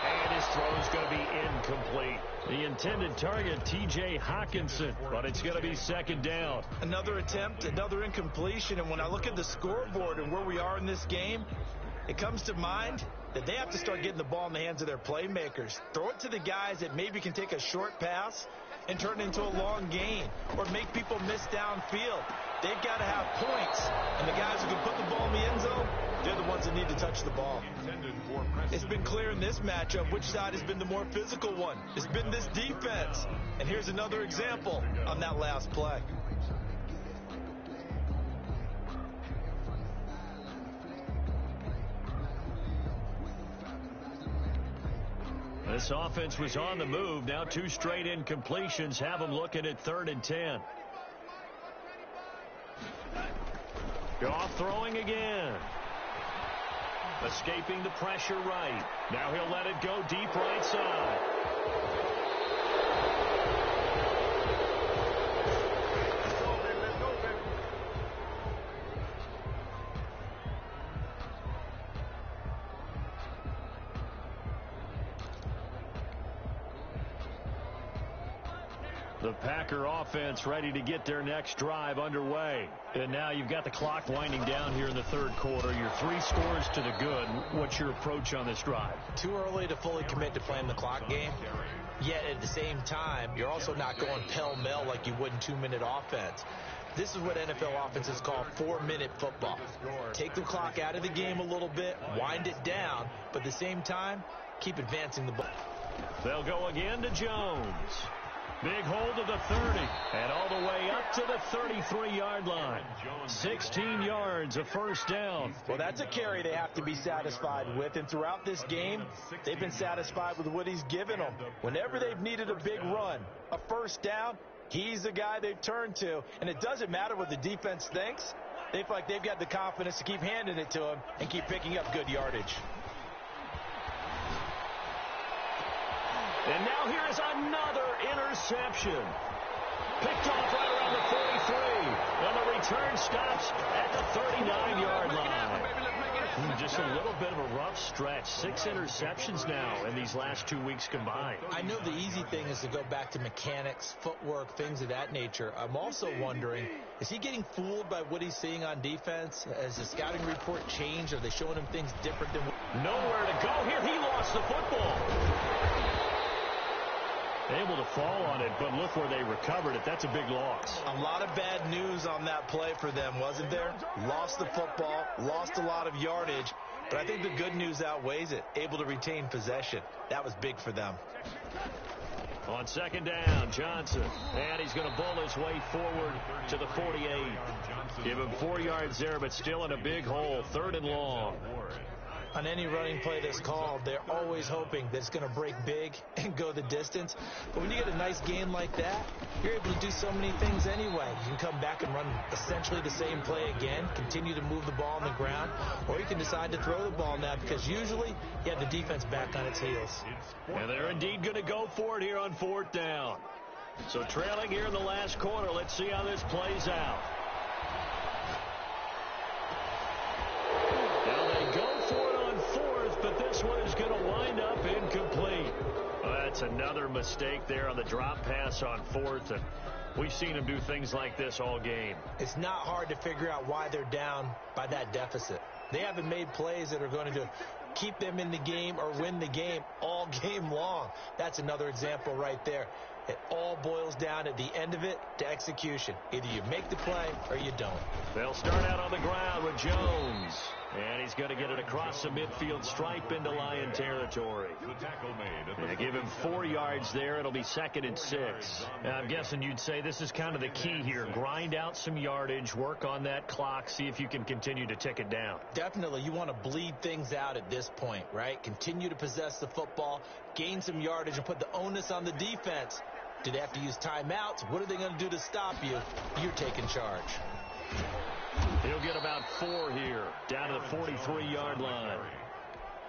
Speaker 2: And his throw's going to be incomplete. The intended target, T.J. Hockenson, but it's going to be 2nd down.
Speaker 3: Another attempt, another incompletion, and when I look at the scoreboard and where we are in this game, it comes to mind that they have to start getting the ball in the hands of their playmakers. Throw it to the guys that maybe can take a short pass and turn it into a long gain or make people miss downfield. They've got to have points, and the guys who can put the ball in the end zone, they're the ones that need to touch the ball. It's been clear in this matchup which side has been the more physical one. It's been this defense. And here's another example on that last play.
Speaker 2: This offense was on the move. Now 2 straight incompletions have them looking at 3rd and 10. Goff throwing again. Escaping the pressure right. Now he'll let it go deep right side. The Packer offense ready to get their next drive underway. And now you've got the clock winding down here in the 3rd quarter. You're 3 scores to the good. What's your approach on this drive?
Speaker 3: Too early to fully commit to playing the clock game. Yet at the same time, you're also not going pell-mell like you would in 2-minute offense. This is what NFL offenses call 4-minute football. Take the clock out of the game a little bit, wind it down, but at the same time, keep advancing the ball.
Speaker 2: They'll go again to Jones. Big hold to the 30, and all the way up to the 33-yard line. 16 yards, a first down.
Speaker 3: Well, that's a carry they have to be satisfied with, and throughout this game, they've been satisfied with what he's given them. Whenever they've needed a big run, a first down, he's the guy they've turned to, and it doesn't matter what the defense thinks. They feel like they've got the confidence to keep handing it to him and keep picking up good yardage.
Speaker 2: And now here is another interception. Picked off right around the 43. And the return stops at the 39-yard line. Just a little bit of a rough stretch. 6 interceptions now in these last 2 weeks combined.
Speaker 3: I know the easy thing is to go back to mechanics, footwork, things of that nature. I'm also wondering, is he getting fooled by what he's seeing on defense? Has the scouting report changed? Are they showing him things different than...
Speaker 2: Nowhere to go here. He lost the football. Able to fall on it, but look where they recovered it. That's a big loss.
Speaker 3: A lot of bad news on that play for them, wasn't there? Lost the football, lost a lot of yardage, but I think the good news outweighs it. Able to retain possession. That was big for them.
Speaker 2: On second down, Johnson. And he's going to bowl his way forward to the 48. Give him 4 yards there, but still in a big hole. 3rd and long.
Speaker 3: On any running play that's called, they're always hoping that it's going to break big and go the distance. But when you get a nice game like that, you're able to do so many things anyway. You can come back and run essentially the same play again, continue to move the ball on the ground, or you can decide to throw the ball now because usually you have the defense back on its heels.
Speaker 2: And they're indeed going to go for it here on 4th down. So trailing here in the last quarter, let's see how this plays out. Now they go for it on 4th, but this one is going to wind up incomplete. Well, that's another mistake there on the drop pass on 4th, and we've seen them do things like this all game.
Speaker 3: It's not hard to figure out why they're down by that deficit. They haven't made plays that are going to keep them in the game or win the game all game long. That's another example right there. It all boils down at the end of it to execution. Either you make the play or you don't.
Speaker 2: They'll start out on the ground with Jones. And he's going to get it across the midfield stripe into Lion territory. They give him 4 yards there. It'll be 2nd and 6. I'm guessing you'd say this is kind of the key here. Grind out some yardage, work on that clock, see if you can continue to tick it down.
Speaker 3: Definitely. You want to bleed things out at this point, right? Continue to possess the football, gain some yardage, and put the onus on the defense. Do they have to use timeouts? What are they going to do to stop you? You're taking charge.
Speaker 2: He'll get about 4 here, down to the 43-yard line.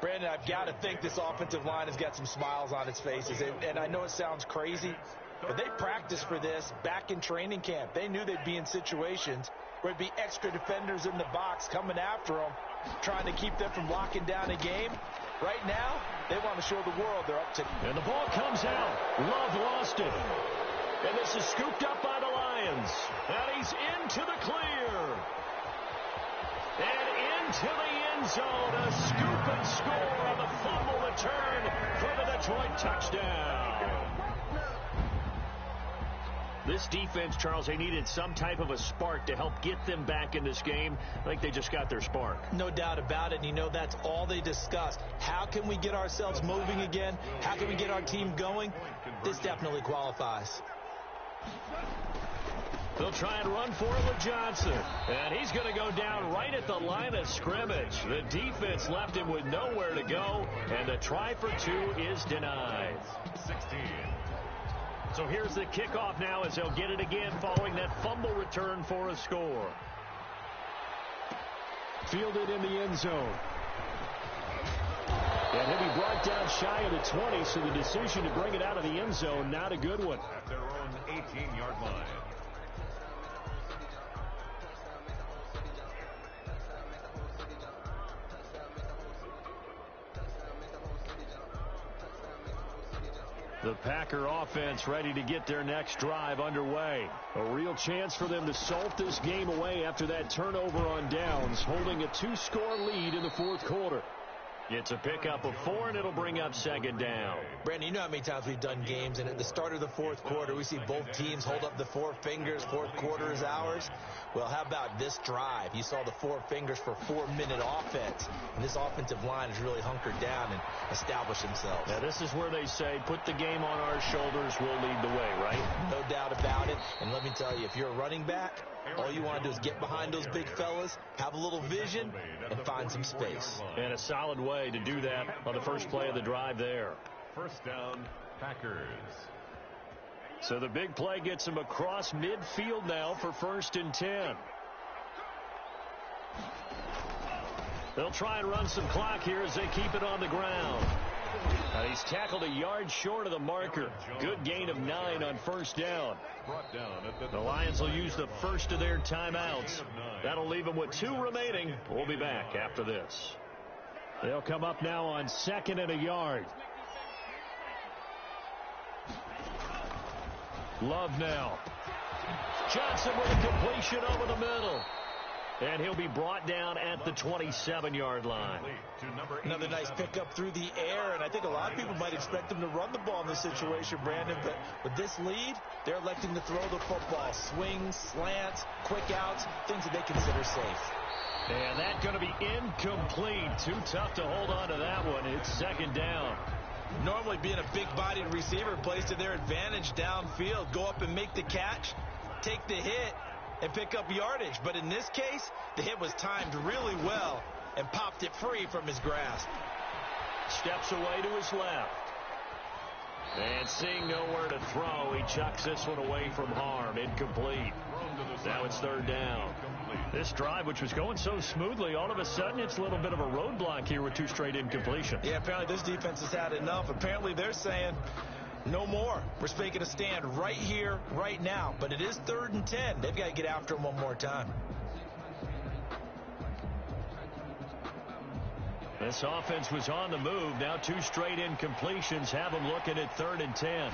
Speaker 3: Brandon, I've got to think this offensive line has got some smiles on its faces. And I know it sounds crazy, but they practiced for this back in training camp. They knew they'd be in situations where it'd be extra defenders in the box coming after them, trying to keep them from locking down a game. Right now, they want to show the world they're up to.
Speaker 2: And the ball comes out. Love lost it. And this is scooped up by the Lions. And he's into the clear. And into the end zone. A scoop and score on the fumble return for the Detroit touchdown. This defense, Charles, they needed some type of a spark to help get them back in this game. I think they just got their spark.
Speaker 3: No doubt about it. And you know that's all they discussed. How can we get ourselves moving again? How can we get our team going? This definitely qualifies.
Speaker 2: They'll try and run for it with Johnson. And he's going to go down right at the line of scrimmage. The defense left him with nowhere to go. And the try for 2 is denied.
Speaker 4: 16.
Speaker 2: So here's the kickoff now as they'll get it again following that fumble return for a score. Fielded in the end zone. And he'll be brought down shy of the 20, so the decision to bring it out of the end zone, not a good one.
Speaker 4: At their own 18-yard line.
Speaker 2: The Packer offense ready to get their next drive underway. A real chance for them to salt this game away after that turnover on downs, holding a 2-score lead in the 4th quarter. It's a pickup of 4, and it'll bring up second down.
Speaker 3: Brandon, you know how many times we've done games, and at the start of the fourth quarter, we see both teams hold up the 4 fingers, fourth quarter is ours. Well, how about this drive? You saw the 4 fingers for 4-minute offense, and this offensive line has really hunkered down and established themselves.
Speaker 2: Now, this is where they say, put the game on our shoulders, we'll lead the way, right?
Speaker 3: No doubt about it, and let me tell you, if you're a running back, all you want to do is get behind those big fellas, have a little vision, and find some space.
Speaker 2: And a solid way to do that on the first play of the drive there.
Speaker 4: First down, Packers.
Speaker 2: So the big play gets them across midfield now for 1st and 10. They'll try and run some clock here as they keep it on the ground. And he's tackled a yard short of the marker. Good gain of 9 on 1st down. The Lions will use the first of their timeouts. That'll leave them with 2 remaining. We'll be back after this. They'll come up now on 2nd and a yard. Love now. Johnson with a completion over the middle. And he'll be brought down at the 27-yard line.
Speaker 3: Another nice pickup through the air, and I think a lot of people might expect him to run the ball in this situation, Brandon, but with this lead, they're electing to throw the football. Swings, slants, quick outs, things that they consider safe.
Speaker 2: And that's going to be incomplete. Too tough to hold on to that one. It's 2nd down.
Speaker 3: Normally being a big-bodied receiver plays to their advantage downfield. Go up and make the catch, take the hit, and pick up yardage. But in this case, the hit was timed really well and popped it free from his grasp.
Speaker 2: Steps away to his left. And seeing nowhere to throw, he chucks this one away from harm. Incomplete. Now it's 3rd down. This drive, which was going so smoothly, all of a sudden it's a little bit of a roadblock here with 2 straight incompletions.
Speaker 3: Yeah, apparently this defense has had enough. Apparently they're saying no more. We're making a stand right here, right now. But it is 3rd and 10. They've got to get after him one more time.
Speaker 2: This offense was on the move. Now 2 straight incompletions have them looking at 3rd and 10.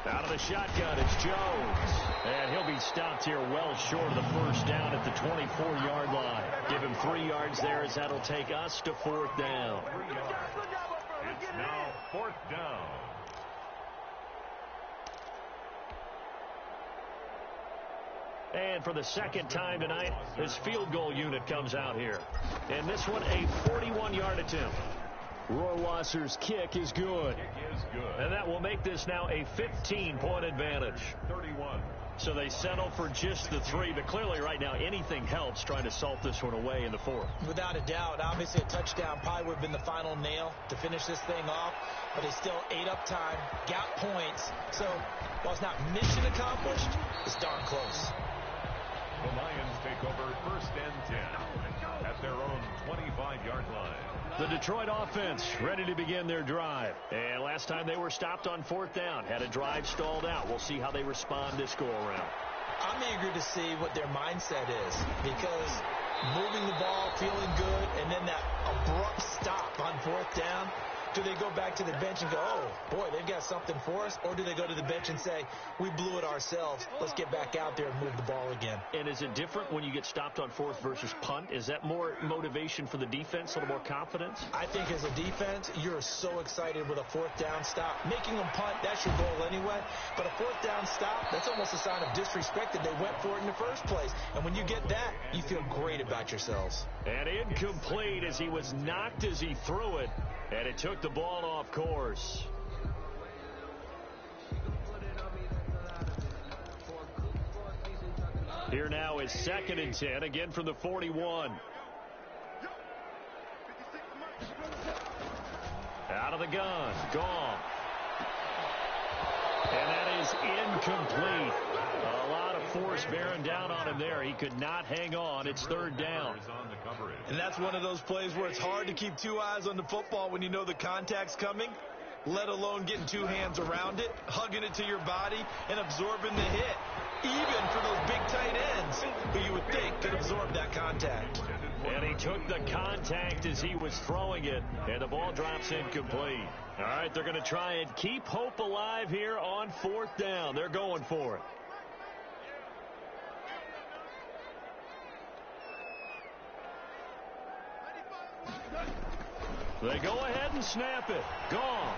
Speaker 2: Out of the shotgun, it's Jones. And he'll be stopped here well short of the 1st down at the 24-yard line. Give him 3 yards there as that'll take us to 4th down.
Speaker 4: It's now 4th down.
Speaker 2: And for the 2nd time tonight, this field goal unit comes out here. And this one, a 41-yard attempt. Rohrwasser's kick is good. And that will make this now a 15-point advantage.
Speaker 4: 31.
Speaker 2: So they settle for just the 3, but clearly right now anything helps trying to salt this one away in the 4th.
Speaker 3: Without a doubt, obviously a touchdown probably would have been the final nail to finish this thing off, but they still ate up time, got points. So while it's not mission accomplished, it's darn close.
Speaker 4: The Lions take over 1st and 10 at their own 25-yard line.
Speaker 2: The Detroit offense ready to begin their drive. And last time they were stopped on 4th down, had a drive stalled out. We'll see how they respond this go-around.
Speaker 3: I'm eager to see what their mindset is, because moving the ball, feeling good, and then that abrupt stop on 4th down, do they go back to the bench and go, oh, boy, they've got something for us? Or do they go to the bench and say, we blew it ourselves, let's get back out there and move the ball again?
Speaker 2: And is it different when you get stopped on 4th versus punt? Is that more motivation for the defense, a little more confidence?
Speaker 3: I think as a defense, you're so excited with a 4th down stop. Making them punt, that's your goal anyway. But a 4th down stop, that's almost a sign of disrespect that they went for it in the first place. And when you get that, you feel great about yourselves.
Speaker 2: And incomplete as he was knocked as he threw it. And it took the ball off course. Here now is 2nd and 10, again from the 41. Out of the gun, gone. And that is incomplete. A lot of force bearing down on him there. He could not hang on. It's 3rd down.
Speaker 3: And that's one of those plays where it's hard to keep 2 eyes on the football when you know the contact's coming, let alone getting 2 hands around it, hugging it to your body, and absorbing the hit, even for those big tight ends who you would think could absorb that contact.
Speaker 2: And he took the contact as he was throwing it, and the ball drops incomplete. All right, they're going to try and keep hope alive here on 4th down. They're going for it. They go ahead and snap it. Gone.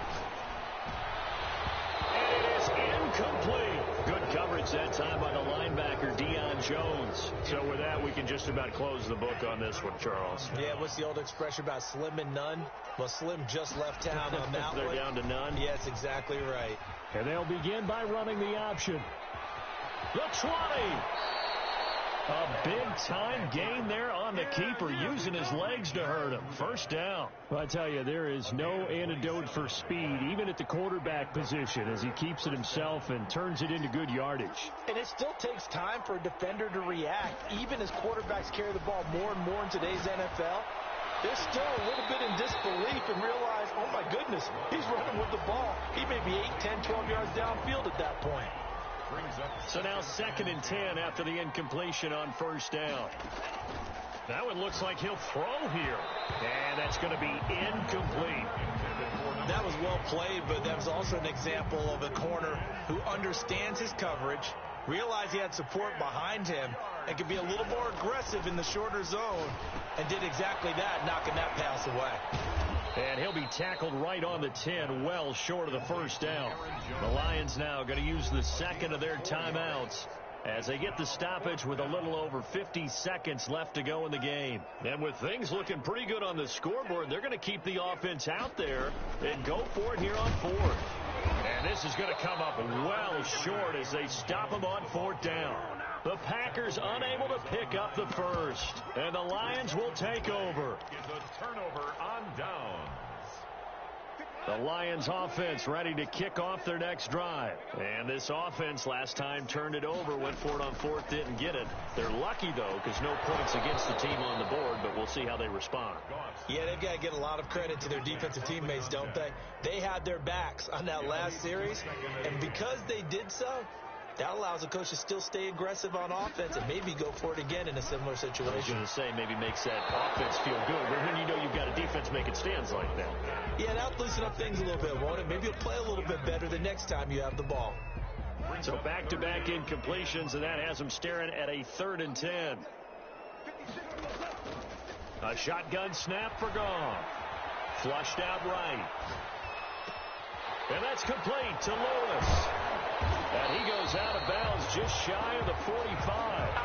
Speaker 2: And it is incomplete. Good coverage that time by the linebacker, Deion Jones. So with that, we can just about close the book on this one, Charles.
Speaker 3: Yeah, what's the old expression about slim and none? Well, Slim just left town on that one.
Speaker 2: They're down to none?
Speaker 3: Yeah, that's exactly right.
Speaker 2: And they'll begin by running the option. The 20. A big-time gain there on the keeper, using his legs to hurt him. First down. Well, I tell you, there is no antidote for speed, even at the quarterback position, as he keeps it himself and turns it into good yardage.
Speaker 3: And it still takes time for a defender to react, even as quarterbacks carry the ball more and more in today's NFL. They're still a little bit in disbelief and realize, oh, my goodness, he's running with the ball. He may be 8, 10, 12 yards downfield at that point.
Speaker 2: So now 2nd and 10 after the incompletion on first down. That one looks like he'll throw here. And that's going to be incomplete.
Speaker 3: That was well played, but that was also an example of a corner who understands his coverage, realized he had support behind him, and could be a little more aggressive in the shorter zone, and did exactly that, knocking that pass away.
Speaker 2: And he'll be tackled right on the 10, well short of the first down. The Lions now going to use the second of their timeouts as they get the stoppage with a little over 50 seconds left to go in the game. And with things looking pretty good on the scoreboard, they're going to keep the offense out there and go for it here on 4th. And this is going to come up well short as they stop him on 4th down. The Packers unable to pick up the first, and the Lions will take over.
Speaker 4: It's a turnover on downs.
Speaker 2: The Lions offense ready to kick off their next drive. And this offense last time turned it over, went for it on 4th, didn't get it. They're lucky, though, because no points against the team on the board, but we'll see how they respond.
Speaker 3: Yeah, they've got to get a lot of credit to their defensive teammates, don't they? They had their backs on that last series, and because they did so, that allows the coach to still stay aggressive on offense and maybe go for it again in a similar situation.
Speaker 2: I was going to say, maybe makes that offense feel good. But when you know you've got a defense making stands like that.
Speaker 3: Yeah, that'll loosen up things a little bit, won't it? Maybe you'll play a little bit better the next time you have the ball.
Speaker 2: So back-to-back incompletions, and that has them staring at a 3rd and 10. A shotgun snap for Goff. Flushed out right. And that's complete to Lewis. And he goes out of bounds just shy of the 45.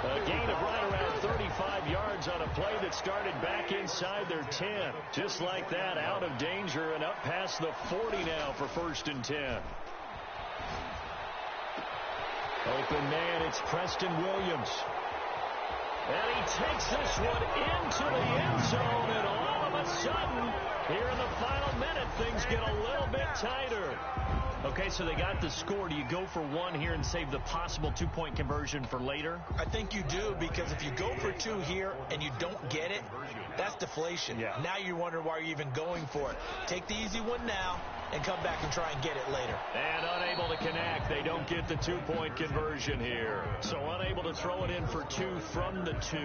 Speaker 2: A gain of right around 35 yards on a play that started back inside their 10. Just like that, out of danger and up past the 40 now for 1st and 10. Open man, it's Preston Williams. And he takes this one into the end zone, and all of a sudden, here in the final minute, things get a little bit tighter. Okay, so they got the score. Do you go for one here and save the possible 2-point conversion for later?
Speaker 3: I think you do, because if you go for 2 here and you don't get it, that's deflation.
Speaker 2: Yeah.
Speaker 3: Now you wonder why you're even going for it. Take the easy one now and come back and try and get it later.
Speaker 2: And unable to connect. They don't get the 2-point conversion here. So unable to throw it in for 2 from the 2.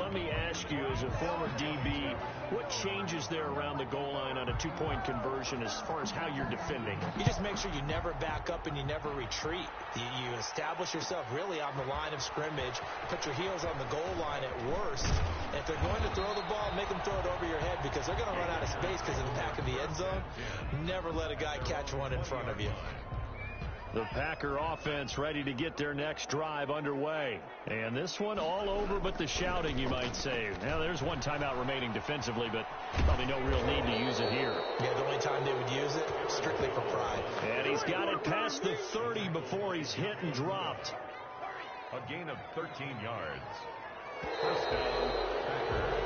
Speaker 2: Let me ask you, as a former DB, what changes there around the goal line on a 2-point conversion as far as how you're defending?
Speaker 3: You just make sure you never back up and you never retreat. You establish yourself really on the line of scrimmage, put your heels on the goal line at worst. And if they're going to throw the ball, make them throw it over your head, because they're going to run out of space because in the back of the end zone. Never let a guy catch one in front of you.
Speaker 2: The Packer offense ready to get their next drive underway. And this one all over but the shouting, you might say. Now, there's one timeout remaining defensively, but probably no real need to use it here.
Speaker 3: Yeah, the only time they would use it, strictly for pride.
Speaker 2: And he's got it past the 30 before he's hit and dropped.
Speaker 4: A gain of 13 yards. First down, Packers.